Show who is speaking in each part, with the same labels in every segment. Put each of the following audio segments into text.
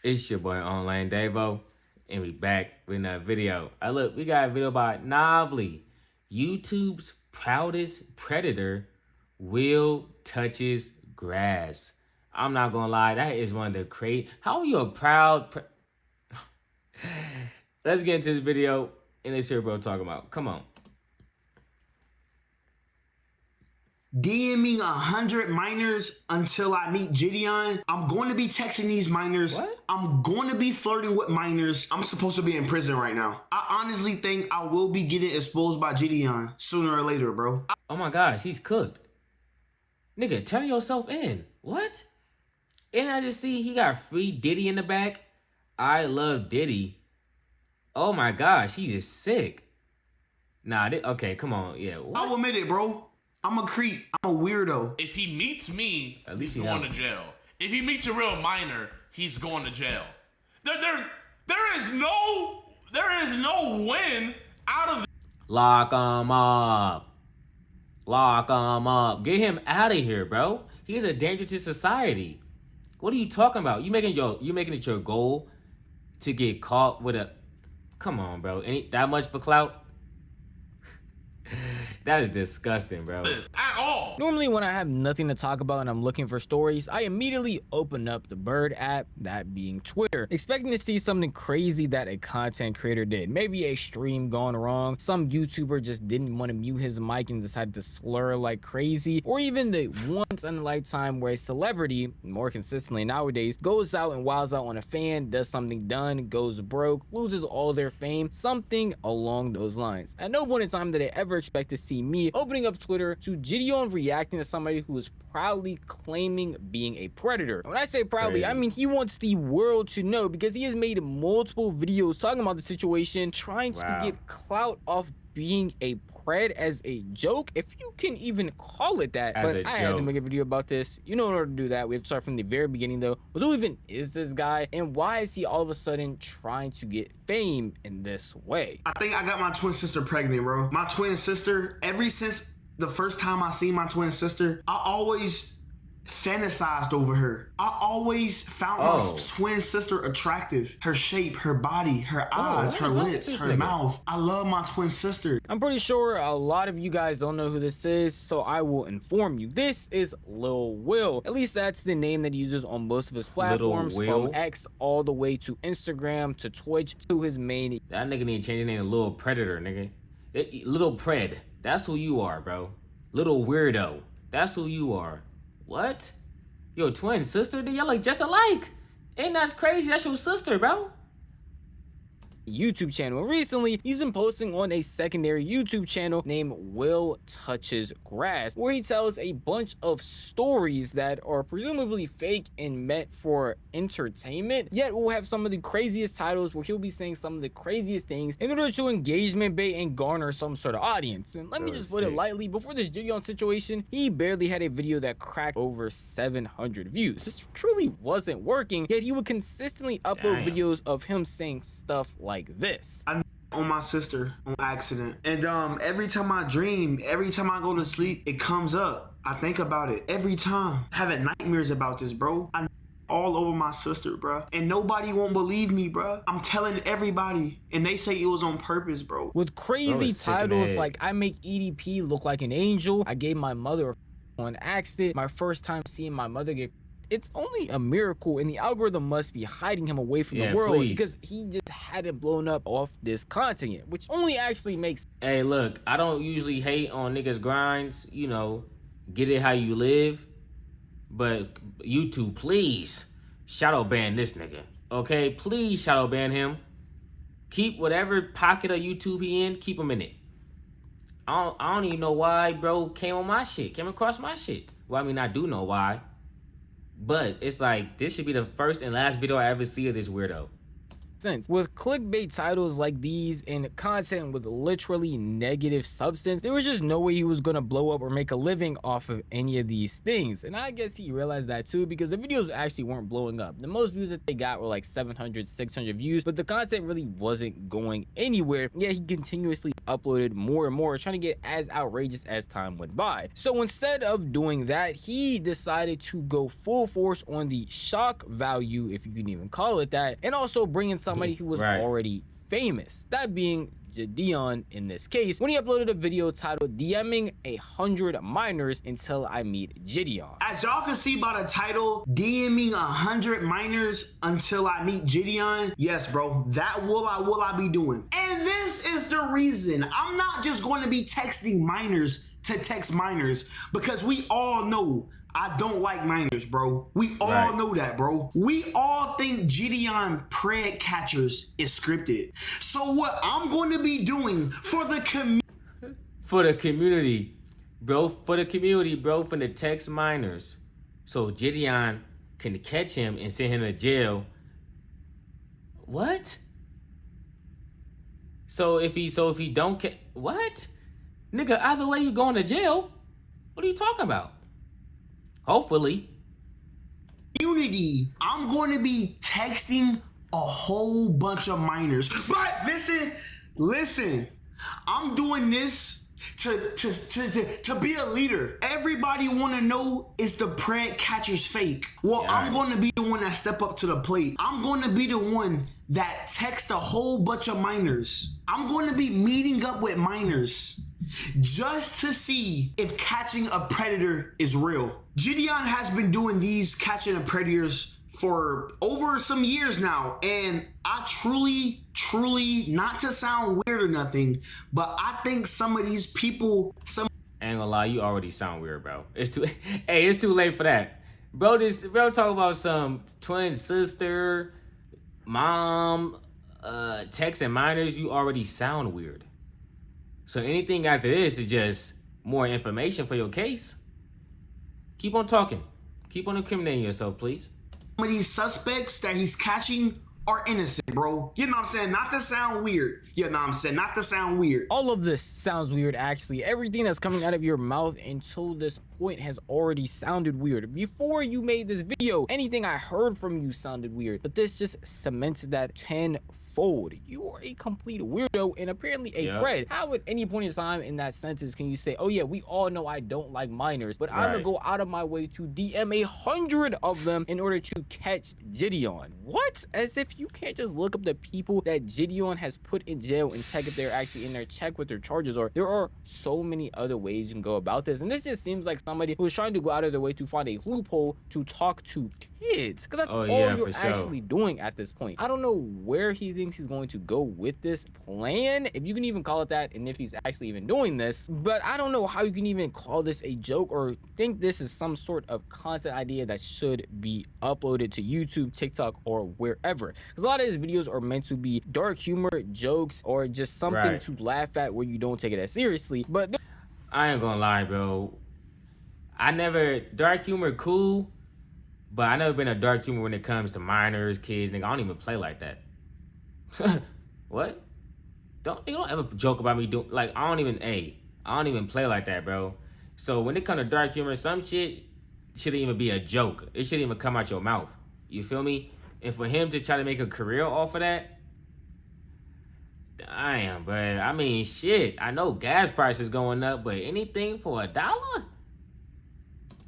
Speaker 1: It's your boy Online Davo, and we back with another video. Look, we got a video about Novely, YouTube's proudest predator, Will touches grass. I'm not gonna lie, that is one of the crazy. How are you a proud? Let's get into this video and let's hear what we're talking about. Come on.
Speaker 2: DMing 100 minors until I meet Gideon. I'm going to be texting these minors.
Speaker 1: What?
Speaker 2: I'm going to be flirting with minors. I'm supposed to be in prison right now. I honestly think I will be getting exposed by Gideon sooner or later, bro.
Speaker 1: Oh my gosh, he's cooked. Nigga, turn yourself in. What? And I just see he got free Diddy in the back. I love Diddy. Oh my gosh, he is sick. Nah, okay, come on. Yeah, what?
Speaker 2: I'll admit it, bro. I'm a creep. I'm a weirdo.
Speaker 3: If he meets me,
Speaker 1: At least
Speaker 3: he's going to jail. If he meets a real minor, he's going to jail. There is no win out of.
Speaker 1: Lock him up. Lock him up. Get him out of here, bro. He's a danger to society. What are you talking about? You making it your goal to get caught with a? Come on, bro. Ain't that much for clout? That is disgusting, bro.
Speaker 3: At all.
Speaker 4: Normally when I have nothing to talk about and I'm looking for stories, I immediately open up the Bird app, that being Twitter, expecting to see something crazy that a content creator did. Maybe a stream gone wrong, some YouTuber just didn't want to mute his mic and decided to slur like crazy, or even the once in a lifetime where a celebrity, more consistently nowadays, goes out and wilds out on a fan, does something done, goes broke, loses all their fame, something along those lines. At no point in time did I ever expect to see me opening up Twitter to Gideon reacting to somebody who is proudly claiming being a predator. When I say proudly, I mean he wants the world to know, because he has made multiple videos talking about the situation, trying to get clout off being a pred as a joke, if you can even call it that. But I had to make a video about this. You know, in order to do that, we have to start from the very beginning though. Who even is this guy, and why is he all of a sudden trying to get fame in this way?
Speaker 2: I think I got my twin sister pregnant, bro. My twin sister, ever since the first time I seen my twin sister, I always fantasized over her. I always found my twin sister attractive. Her shape, her body, her eyes, her lips, her mouth. I love my twin sister.
Speaker 4: I'm pretty sure a lot of you guys don't know who this is, so I will inform you. This is Lil Will. At least that's the name that he uses on most of his platforms, from X all the way to Instagram to Twitch to his main.
Speaker 1: That nigga need to change his name to Little Predator, nigga. Little Pred. That's who you are, bro. Little Weirdo. That's who you are. What? Your twin sister? Y'all look just alike. Ain't that crazy? That's your sister, bro.
Speaker 4: YouTube channel. Recently, he's been posting on a secondary YouTube channel named Willtouchesgrass, where he tells a bunch of stories that are presumably fake and meant for entertainment, yet will have some of the craziest titles where he'll be saying some of the craziest things in order to engagement bait and garner some sort of audience. And let me just put it lightly, before this Gideon situation, he barely had a video that cracked over 700 views. This truly wasn't working, yet he would consistently upload videos of him saying stuff like this.
Speaker 2: I on my sister on accident, and every time I dream, every time I go to sleep, it comes up. I think about it every time. Having nightmares about this, bro. I all over my sister, bro, and nobody won't believe me, bro. I'm telling everybody, and they say it was on purpose, bro.
Speaker 4: With crazy titles like I make EDP look like an angel, I gave my mother on accident, my first time seeing my mother get. It's only a miracle, and the algorithm must be hiding him away from the world because he just hadn't blown up off this content yet, which only actually makes.
Speaker 1: Hey, look, I don't usually hate on niggas' grinds, you know, get it how you live, but YouTube, please shadow ban this nigga, okay? Please shadow ban him. Keep whatever pocket of YouTube he in, keep him in it. I don't even know why bro came across my shit. Well, I mean, I do know why. But it's like, this should be the first and last video I ever see of this weirdo.
Speaker 4: sense. With clickbait titles like these and content with literally negative substance, there was just no way he was gonna blow up or make a living off of any of these things. And I guess he realized that too, because the videos actually weren't blowing up. The most views that they got were like 700, 600 views, but the content really wasn't going anywhere. Yeah, he continuously uploaded more and more, trying to get as outrageous as time went by. So instead of doing that, he decided to go full force on the shock value, if you can even call it that, and also bring in somebody who was already famous, that being Gideon in this case, when he uploaded a video titled DMing 100 minors until I meet Gideon.
Speaker 2: As y'all can see by the title, DMing 100 minors until I meet Gideon, yes bro, that will I be doing. And this is the reason I'm not just going to be texting minors to text minors, because we all know I don't like minors, bro. We all know that, bro. We all think Gideon Pred Catchers is scripted. So what I'm going to be doing for the community,
Speaker 1: bro, for the text minors, so Gideon can catch him and send him to jail. What? So if he don't what? Nigga, either way you going to jail. What are you talking about? Hopefully.
Speaker 2: I'm going to be texting a whole bunch of minors. But listen, I'm doing this to be a leader. Everybody want to know, is the Pred Catchers fake? Well, yeah, I'm going to be the one that step up to the plate. I'm going to be the one that text a whole bunch of minors. I'm going to be meeting up with minors just to see if catching a predator is real. Gideon has been doing these catching of predators for over some years now, and I truly, not to sound weird or nothing, but I think some of these people,
Speaker 1: I ain't gonna lie, you already sound weird, bro. It's too late for that. Bro, talk about some twin sister, mom, texting minors, you already sound weird. So anything after this is just more information for your case. Keep on talking. Keep on incriminating yourself, please.
Speaker 2: Some of these suspects that he's catching are innocent, bro. You know what I'm saying? Not to sound weird. You know what I'm saying? Not to sound weird.
Speaker 4: All of this sounds weird, actually. Everything that's coming out of your mouth until this point has already sounded weird. Before you made this video, anything I heard from you sounded weird, but this just cemented that tenfold. You are a complete weirdo and apparently a Pred. How at any point in time in that sentence can you say, oh yeah, we all know I don't like minors, but I'm gonna go out of my way to DM 100 of them in order to catch Gideon? What? As if you can't just look up the people that Gideon has put in jail and check if they're actually in there, check what their charges are. There are so many other ways you can go about this, and this just seems like somebody who is trying to go out of their way to find a loophole to talk to kids, because that's all you're actually doing at this point. I don't know where he thinks he's going to go with this plan, if you can even call it that, and if he's actually even doing this, but I don't know how you can even call this a joke or think this is some sort of content idea that should be uploaded to YouTube, TikTok, or wherever, because a lot of his videos are meant to be dark humor, jokes, or just something to laugh at where you don't take it as seriously. But
Speaker 1: I ain't gonna lie, bro, dark humor cool, but I never been a dark humor when it comes to minors, kids. Nigga, I don't even play like that. What? Don't ever joke about me doing, like, I don't even play like that, bro. So when it comes to dark humor, some shit shouldn't even be a joke. It shouldn't even come out your mouth. You feel me? And for him to try to make a career off of that, damn, but I mean, shit, I know gas prices going up, but anything for $1?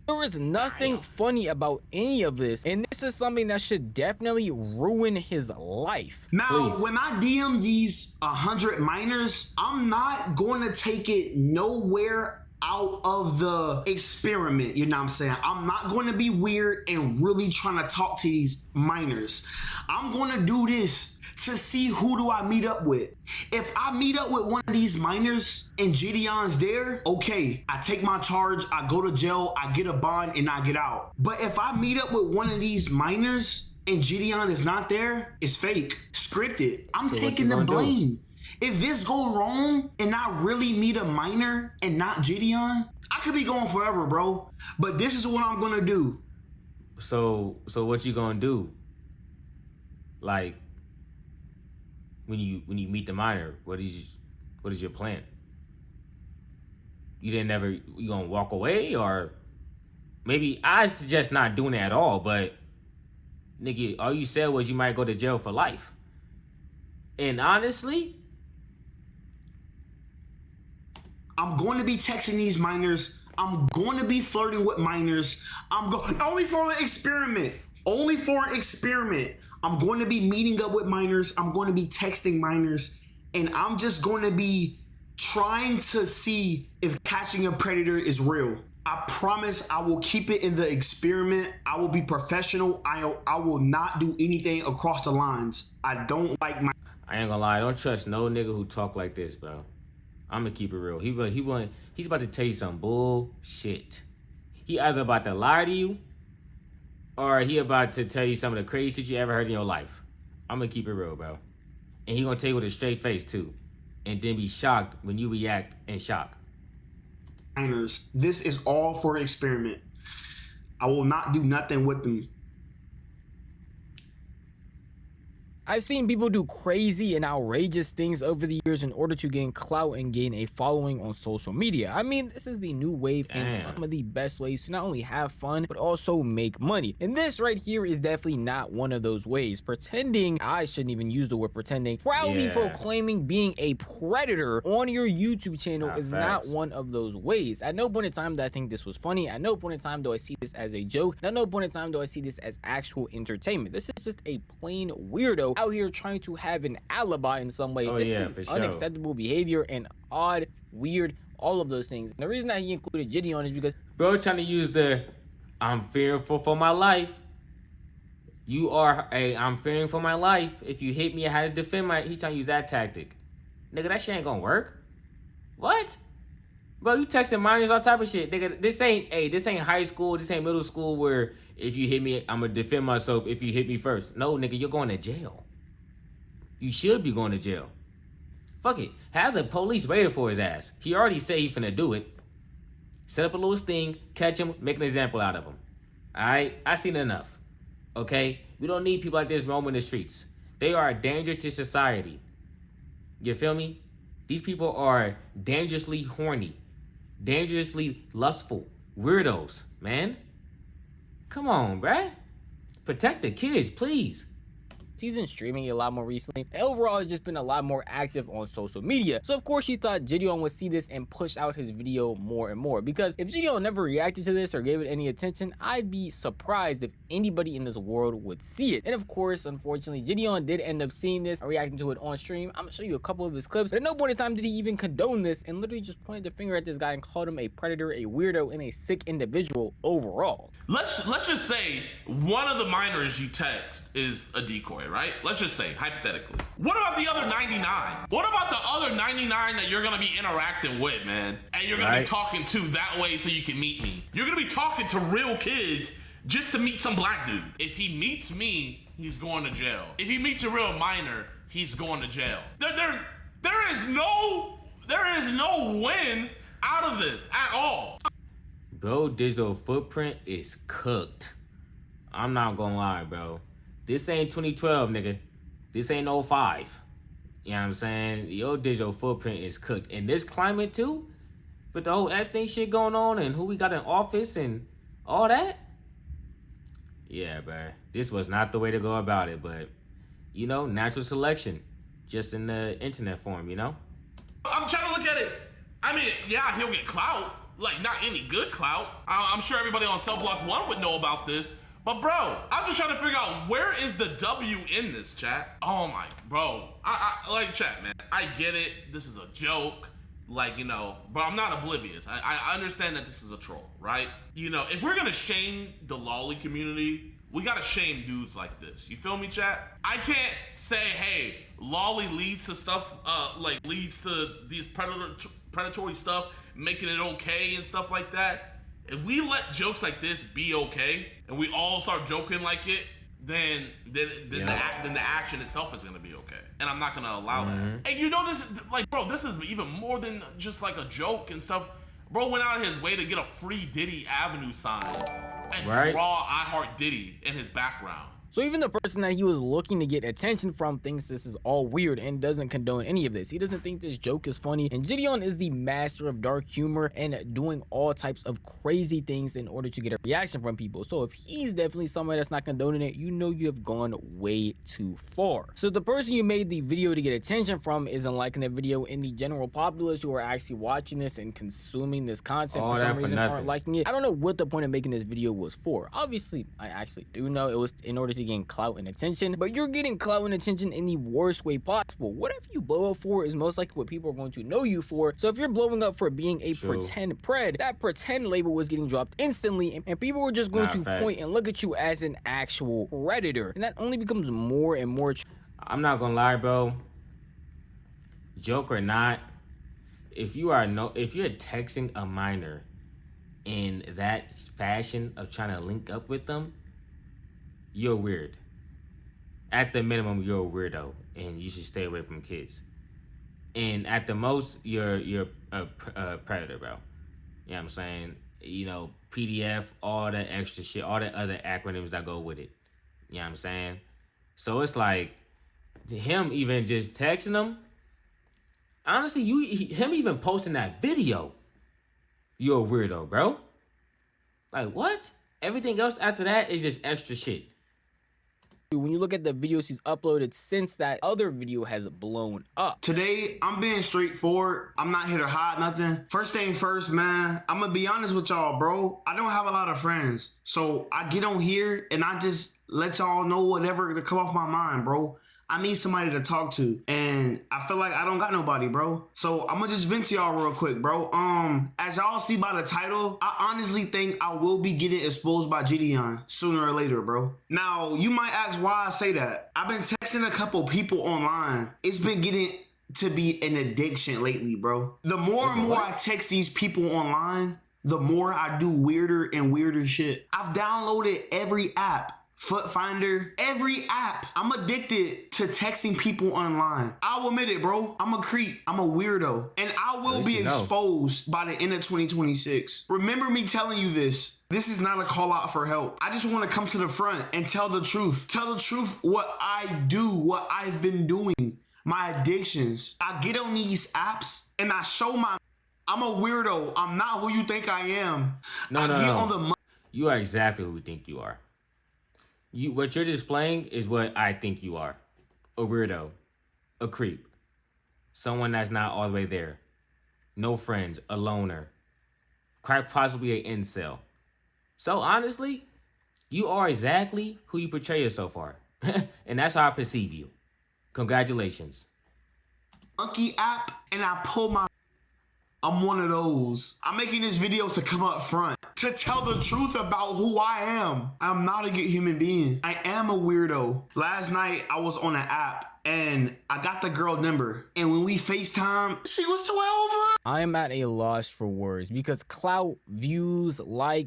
Speaker 4: There is nothing funny about any of this, and this is something that should definitely ruin his life.
Speaker 2: Now, when I DM these 100 minors, I'm not going to take it nowhere out of the experiment, you know what I'm saying? I'm not going to be weird and really trying to talk to these minors. I'm going to do this to see who do I meet up with. If I meet up with one of these minors and Gideon's there, okay, I take my charge, I go to jail, I get a bond, and I get out. But if I meet up with one of these minors and Gideon is not there, it's fake, scripted. I'm taking the blame. If this go wrong and I really meet a minor and not Gideon, I could be going forever, bro. But this is what I'm gonna do.
Speaker 1: So what you gonna do? Like, when you meet the minor? What is your plan? You gonna walk away, or maybe I suggest not doing it at all. But nigga, all you said was you might go to jail for life. And honestly,
Speaker 2: I'm going to be texting these minors. I'm going to be flirting with minors. Only for an experiment. Only for an experiment. I'm going to be meeting up with minors. I'm going to be texting minors. And I'm just going to be trying to see if catching a predator is real. I promise I will keep it in the experiment. I will be professional. I will not do anything across the lines. I don't like my...
Speaker 1: I ain't gonna lie. I don't trust no nigga who talk like this, bro. I'm gonna keep it real. He's about to tell you some bullshit. He either about to lie to you, or he about to tell you some of the craziest shit you ever heard in your life. I'm gonna keep it real, bro. And he gonna tell you with a straight face too, and then be shocked when you react in shock.
Speaker 2: Minors. This is all for experiment. I will not do nothing with them.
Speaker 4: I've seen people do crazy and outrageous things over the years in order to gain clout and gain a following on social media. I mean, this is the new wave and some of the best ways to not only have fun, but also make money. And this right here is definitely not one of those ways. Pretending, I shouldn't even use the word pretending, proudly proclaiming being a predator on your YouTube channel is not one of those ways. At no point in time do I think this was funny. At no point in time do I see this as a joke. At no point in time do I see this as actual entertainment. This is just a plain weirdo out here trying to have an alibi in some way. This is unacceptable behavior and odd, weird, all of those things. And the reason that he included Gideon is because
Speaker 1: bro trying to use the I'm fearful for my life. You are I'm fearing for my life. If you hit me, I had to defend my... He trying to use that tactic. Nigga, that shit ain't gonna work. What? Bro, you texting minors, all type of shit. Nigga, this ain't high school, this ain't middle school where if you hit me, I'm gonna defend myself if you hit me first. No, nigga, you're going to jail. You should be going to jail. Fuck it. Have the police waiting for his ass. He already said he finna do it. Set up a little sting, catch him, make an example out of him. Alright? I seen enough. Okay? We don't need people like this roaming the streets. They are a danger to society. You feel me? These people are dangerously horny. Dangerously lustful. Weirdos, man. Come on, bruh. Protect the kids, please.
Speaker 4: he's been streaming a lot more recently, and overall has just been a lot more active on social media. So of course she thought Gideon would see this and push out his video more and more, because if Gideon never reacted to this or gave it any attention, I'd be surprised if anybody in this world would see it. And of course, unfortunately, Gideon did end up seeing this and reacting to it on stream. I'm gonna show you a couple of his clips, but at no point in time did he even condone this, and literally just pointed the finger at this guy and called him a predator, a weirdo, and a sick individual overall.
Speaker 3: Let's just say one of the minors you text is a decoy, right? Let's just say, hypothetically. What about the other 99? What about the other 99 that you're gonna be interacting with, man? And you're gonna be talking to that way so you can meet me. You're gonna be talking to real kids just to meet some black dude. If he meets me, he's going to jail. If he meets a real minor, he's going to jail. There is no win out of this at all.
Speaker 1: Bro, digital footprint is cooked. I'm not gonna lie, bro. This ain't 2012, nigga. This ain't 05. You know what I'm saying? Your digital footprint is cooked. In this climate too, with the whole Epstein shit going on and who we got in office and all that. Yeah, bro. This was not the way to go about it, but you know, natural selection. Just in the internet form, you know?
Speaker 3: I'm trying to look at it. I mean, yeah, he'll get clout. Like, not any good clout. I'm sure everybody on Cell Block 1 would know about this. But, bro, I'm just trying to figure out where is the W in this, chat? Oh, my, bro. I like, chat, man. I get it. This is a joke. Like, you know, but I'm not oblivious. I understand that this is a troll, right? You know, if we're going to shame the lolly community, we got to shame dudes like this. You feel me, chat? I can't say, hey, lolly leads to stuff, leads to these predatory stuff, making it okay and stuff like that. If we let jokes like this be okay and we all start joking like it, then the action itself is gonna be okay, and I'm not gonna allow that. And you know, this, like, bro, this is even more than just like a joke and stuff. Bro went out of his way to get a free Diddy Avenue sign and draw I Heart Diddy in his background.
Speaker 4: So even the person that he was looking to get attention from thinks this is all weird and doesn't condone any of this. He doesn't think this joke is funny, and Gideon is the master of dark humor and doing all types of crazy things in order to get a reaction from people. So if he's definitely somebody that's not condoning it, you know you have gone way too far. So the person you made the video to get attention from isn't liking the video, and the general populace who are actually watching this and consuming this content for some reason aren't liking it. I don't know what the point of making this video was for. Obviously, I actually do know it was in order to gain clout and attention, but you're getting clout and attention in the worst way possible. Whatever you blow up for is most likely what people are going to know you for. So if you're blowing up for being a pretend pred, that pretend label was getting dropped instantly, and people were just going to point and look at you as an actual predator, and that only becomes more and more.
Speaker 1: I'm not gonna lie, bro. Joke or not, if you're texting a minor in that fashion of trying to link up with them, you're weird. At the minimum, you're a weirdo, and you should stay away from kids. And at the most, you're a predator, bro. You know what I'm saying? You know, PDF, all that extra shit, all the other acronyms that go with it. You know what I'm saying? So it's like, him even just texting them, honestly, him even posting that video, you're a weirdo, bro. Like, what? Everything else after that is just extra shit.
Speaker 4: When you look at the videos he's uploaded since that other video has blown up.
Speaker 2: Today, I'm being straightforward. I'm not here to hide nothing. First thing first, man, I'm gonna be honest with y'all, bro. I don't have a lot of friends. So I get on here and I just let y'all know whatever to come off my mind, bro. I need somebody to talk to, and I feel like I don't got nobody, bro. So I'm gonna just vent to y'all real quick, bro. As y'all see by the title, I honestly think I will be getting exposed by Gideon sooner or later, bro. Now, you might ask why I say that. I've been texting a couple people online. It's been getting to be an addiction lately, bro. The more and more I text these people online, the more I do weirder and weirder shit. I've downloaded every app. Foot Finder, every app. I'm addicted to texting people online. I'll admit it, bro. I'm a creep. I'm a weirdo. And I will be exposed by the end of 2026. Remember me telling you this. This is not a call out for help. I just want to come to the front and tell the truth. Tell the truth what I do, what I've been doing, my addictions. I get on these apps and I show I'm a weirdo. I'm not who you think I am.
Speaker 1: No. You are exactly who we think you are. What you're displaying is what I think you are. A weirdo. A creep. Someone that's not all the way there. No friends. A loner. Quite possibly an incel. So honestly, you are exactly who you portray yourself are. And that's how I perceive you. Congratulations.
Speaker 2: Monkey app, and I pull my... I'm one of those. I'm making this video to come up front, to tell the truth about who I am. I'm not a good human being. I am a weirdo. Last night, I was on an app and I got the girl number. And when we FaceTime, she was 12.
Speaker 4: I'm at a loss for words because clout, views,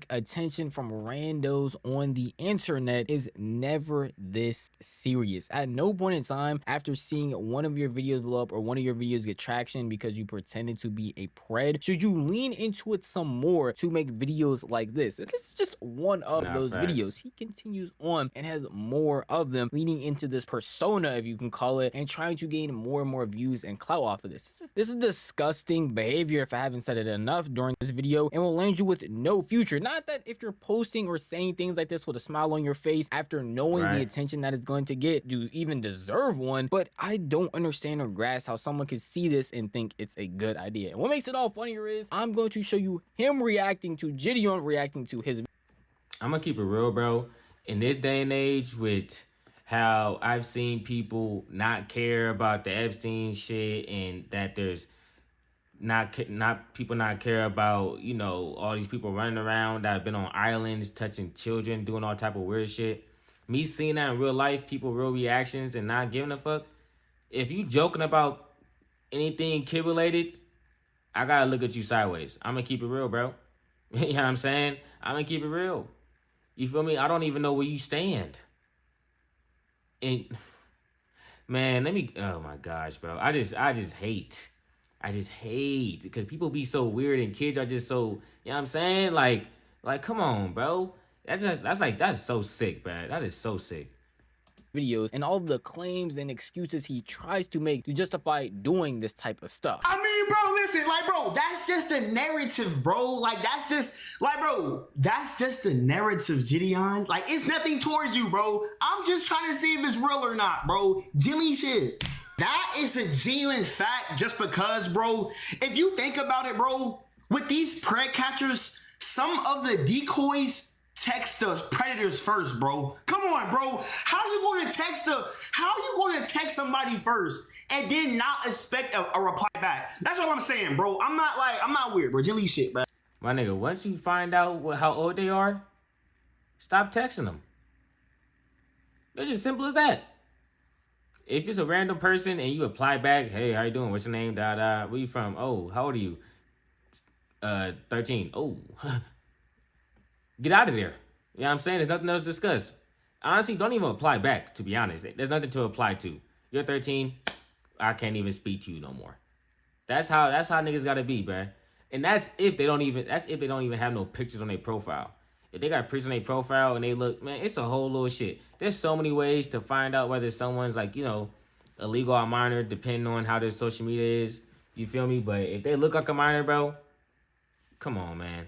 Speaker 4: attention from randos on the internet is never this serious. At no point in time after seeing one of your videos blow up or one of your videos get traction because you pretended to be a pred, should you lean into it some more to make videos like this. And this is just one of those videos. He continues on and has more of them, leaning into this persona, if you can call it, and trying to gain more and more views and clout off of this. This is disgusting behavior, if I haven't said it enough during this video, and will land you with no future. Not that if you're posting or saying things like this with a smile on your face after knowing the attention that it's going to get, you even deserve one, but I don't understand or grasp how someone can see this and think it's a good idea. And what makes it all funnier is I'm going to show you him reacting to Gideon reacting to his.
Speaker 1: I'm gonna keep it real, bro. In this day and age, with how I've seen people not care about the Epstein shit, and that there's not care about, you know, all these people running around that have been on islands touching children, doing all type of weird shit. Me seeing that in real life, people real reactions and not giving a fuck. If you joking about anything kid related, I gotta look at you sideways. I'm gonna keep it real, bro. You know what I'm saying? I'm gonna keep it real. You feel me? I don't even know where you stand. And man, oh my gosh, bro. I just hate because people be so weird and kids are just so, you know what I'm saying? Like come on, bro. That's so sick, man. That is so sick.
Speaker 4: videos and all of the claims and excuses he tries to make to justify doing this type of stuff.
Speaker 2: I mean, bro, listen, like, bro, that's just the narrative, bro. Like, that's just, like, bro, that's just the narrative, Gideon. Like, it's nothing towards you, bro. I'm just trying to see if it's real or not, bro. Jilly shit. That is a genuine fact just because, bro, if you think about it, bro, with these prey catchers, some of the decoys text the predators first, bro. Come on, bro. How you going to text somebody first and then not expect a reply back? That's all I'm saying, bro. I'm not weird, bro. Jilly shit, bro.
Speaker 1: My nigga, once you find out how old they are, stop texting them. It's as simple as that. If it's a random person and you reply back, hey, how you doing? What's your name? Where you from? Oh, how old are you? 13. Oh, get out of there. You know what I'm saying? There's nothing else to discuss. Honestly, don't even apply back, to be honest. There's nothing to apply to. You're 13. I can't even speak to you no more. That's how niggas gotta be, bruh. And that's if they don't even have no pictures on their profile. If they got pictures on their profile and they look, man, it's a whole little shit. There's so many ways to find out whether someone's like, you know, illegal or minor, depending on how their social media is. You feel me? But if they look like a minor, bro, come on, man.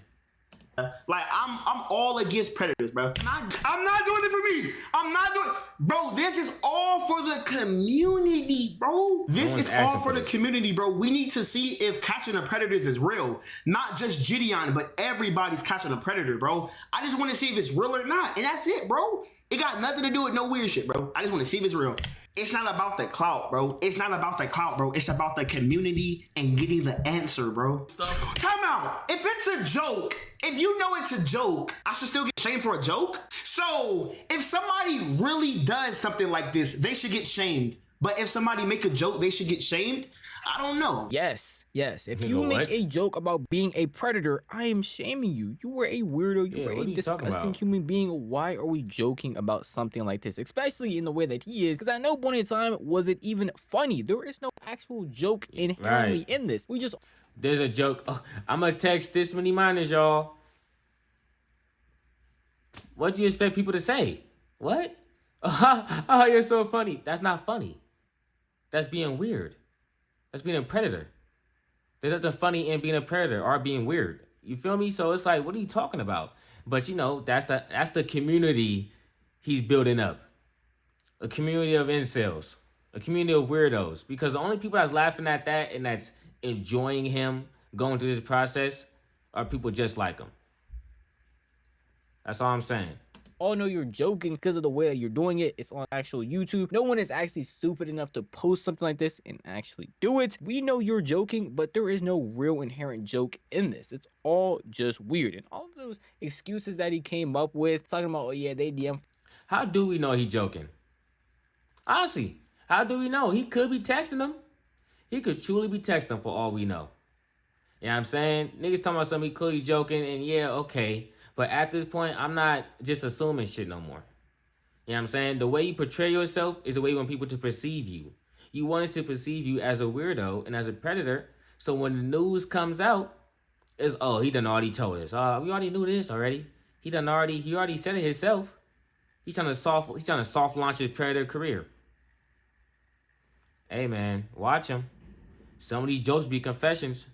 Speaker 2: Like, I'm all against predators, bro. I'm not doing it for me. I'm not doing, bro. This is all for the community, bro. This is all for the community, bro. We need to see if catching the predators is real. Not just Gideon, but everybody's catching a predator, bro. I just want to see if it's real or not. And that's it, bro. It got nothing to do with no weird shit, bro. I just want to see if it's real. It's not about the clout, bro. It's not about the clout, bro. It's about the community and getting the answer, bro. Time out. If it's a joke, if you know it's a joke, I should still get shamed for a joke? So, if somebody really does something like this, they should get shamed. But if somebody make a joke, they should get shamed? I don't know.
Speaker 4: Yes. If you make a joke about being a predator, I am shaming you. You were a weirdo. You were a disgusting human being. Why are we joking about something like this? Especially in the way that he is. Because at no point in time was it even funny. There is no actual joke inherently in this.
Speaker 1: There's a joke. Oh, I'm going to text this many minors, y'all. What do you expect people to say? What? Oh, you're so funny. That's not funny. That's being weird. That's being a predator. There's nothing funny in being a predator or being weird. You feel me? So it's like, what are you talking about? But you know, that's the community he's building up. A community of incels. A community of weirdos. Because the only people that's laughing at that and that's enjoying him going through this process are people just like him. That's all I'm saying.
Speaker 4: All know you're joking because of the way that you're doing it. It's on actual YouTube. No one is actually stupid enough to post something like this and actually do it. We know you're joking, but there is no real inherent joke in this. It's all just weird. And all of those excuses that he came up with, talking about, oh yeah, they DM.
Speaker 1: How do we know he's joking? Honestly, how do we know? He could be texting them. He could truly be texting them for all we know. You know what I'm saying? Niggas talking about something clearly joking, and yeah, okay. But at this point, I'm not just assuming shit no more. You know what I'm saying? The way you portray yourself is the way you want people to perceive you. You want us to perceive you as a weirdo and as a predator. So when the news comes out, it's, oh, he done already told us. We already knew this already. He already said it himself. He's trying to soft launch his predator career. Hey man, watch him. Some of these jokes be confessions.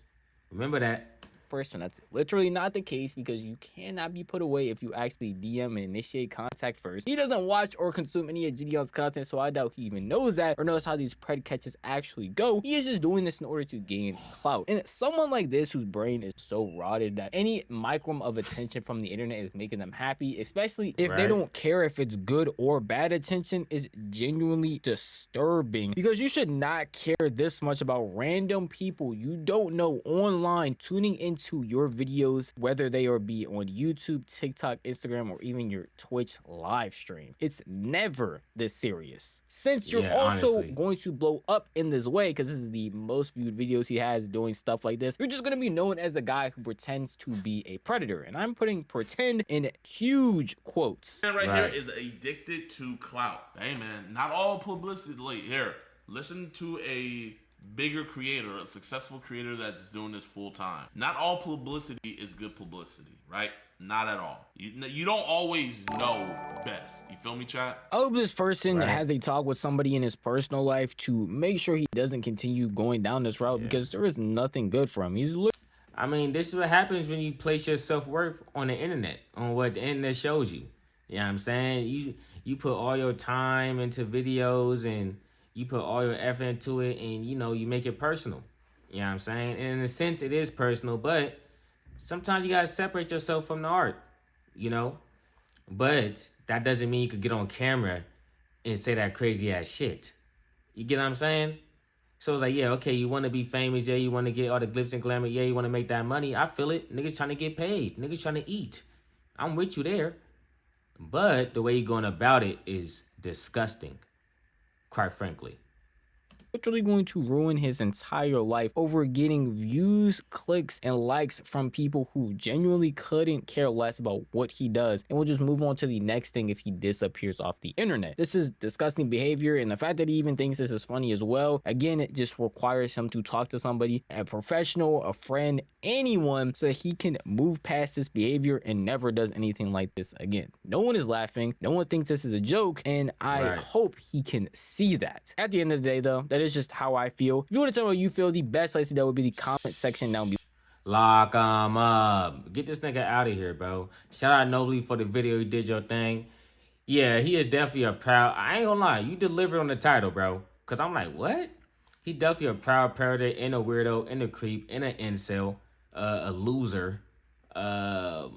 Speaker 1: Remember that.
Speaker 4: First one, that's literally not the case because you cannot be put away if you actually DM and initiate contact first. He doesn't watch or consume any of Gideon's content, so I doubt he even knows that or knows how these pred catches actually go. He is just doing this in order to gain clout. And someone like this whose brain is so rotted that any micron of attention from the internet is making them happy, especially if they don't care if it's good or bad attention, is genuinely disturbing because you should not care this much about random people you don't know online tuning into your videos, whether they are be on YouTube, TikTok, Instagram, or even your Twitch live stream. It's never this serious. Since you're also going to blow up in this way, because this is the most viewed videos he has doing stuff like this, you're just going to be known as the guy who pretends to be a predator. And I'm putting pretend in huge quotes.
Speaker 3: Man right here is addicted to clout. Hey man, not all publicity. Like, here, listen to bigger creator, a successful creator that's doing this full time. Not all publicity is good publicity, right? Not at all. You don't always know best. You feel me, chat?
Speaker 4: I hope this person
Speaker 1: Right.
Speaker 4: has a talk with somebody in his personal life to make sure he doesn't continue going down this route because there is nothing good for him. He's
Speaker 1: I mean, this is what happens when you place your self-worth on the internet, on what the internet shows you. You know what I'm saying? You put all your time into videos and you put all your effort into it, and you make it personal. You know what I'm saying? And in a sense it is personal, but sometimes you gotta separate yourself from the art, you know? But that doesn't mean you could get on camera and say that crazy ass shit. You get what I'm saying? So it's like, yeah, okay, you want to be famous, yeah, you want to get all the glitz and glamour, yeah, you want to make that money. I feel it. Niggas trying to get paid. Niggas trying to eat. I'm with you there. But the way you're going about it is disgusting, quite frankly.
Speaker 4: literally going to ruin his entire life over getting views, clicks, and likes from people who genuinely couldn't care less about what he does and will just move on to the next thing if he disappears off the internet. This is disgusting behavior, and the fact that he even thinks this is funny as well, again, it just requires him to talk to somebody, a professional, a friend, anyone, so that he can move past this behavior and never does anything like this again. No one is laughing, no one thinks this is a joke, and I hope he can see that. At the end of the day though, that is just how I feel. If you want to tell me what you feel, the best place to do would be the comment section down below.
Speaker 1: Lock 'em up. Get this nigga out of here, bro. Shout out Nobly for the video. You did your thing. Yeah, he is definitely a proud... I ain't gonna lie. You delivered on the title, bro. Because I'm like, what? He definitely a proud predator and a weirdo and a creep and an incel. A loser. I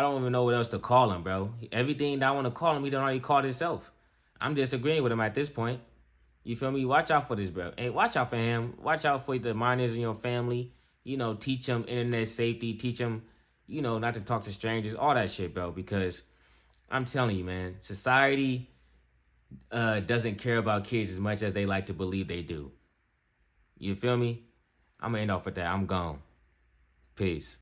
Speaker 1: don't even know what else to call him, bro. Everything that I want to call him, he done already called himself. I'm disagreeing with him at this point. You feel me? Watch out for this, bro. Hey, watch out for him. Watch out for the minors in your family. You know, teach them internet safety. Teach them, you know, not to talk to strangers. All that shit, bro. Because I'm telling you, man, society doesn't care about kids as much as they like to believe they do. You feel me? I'm going to end off with that. I'm gone. Peace.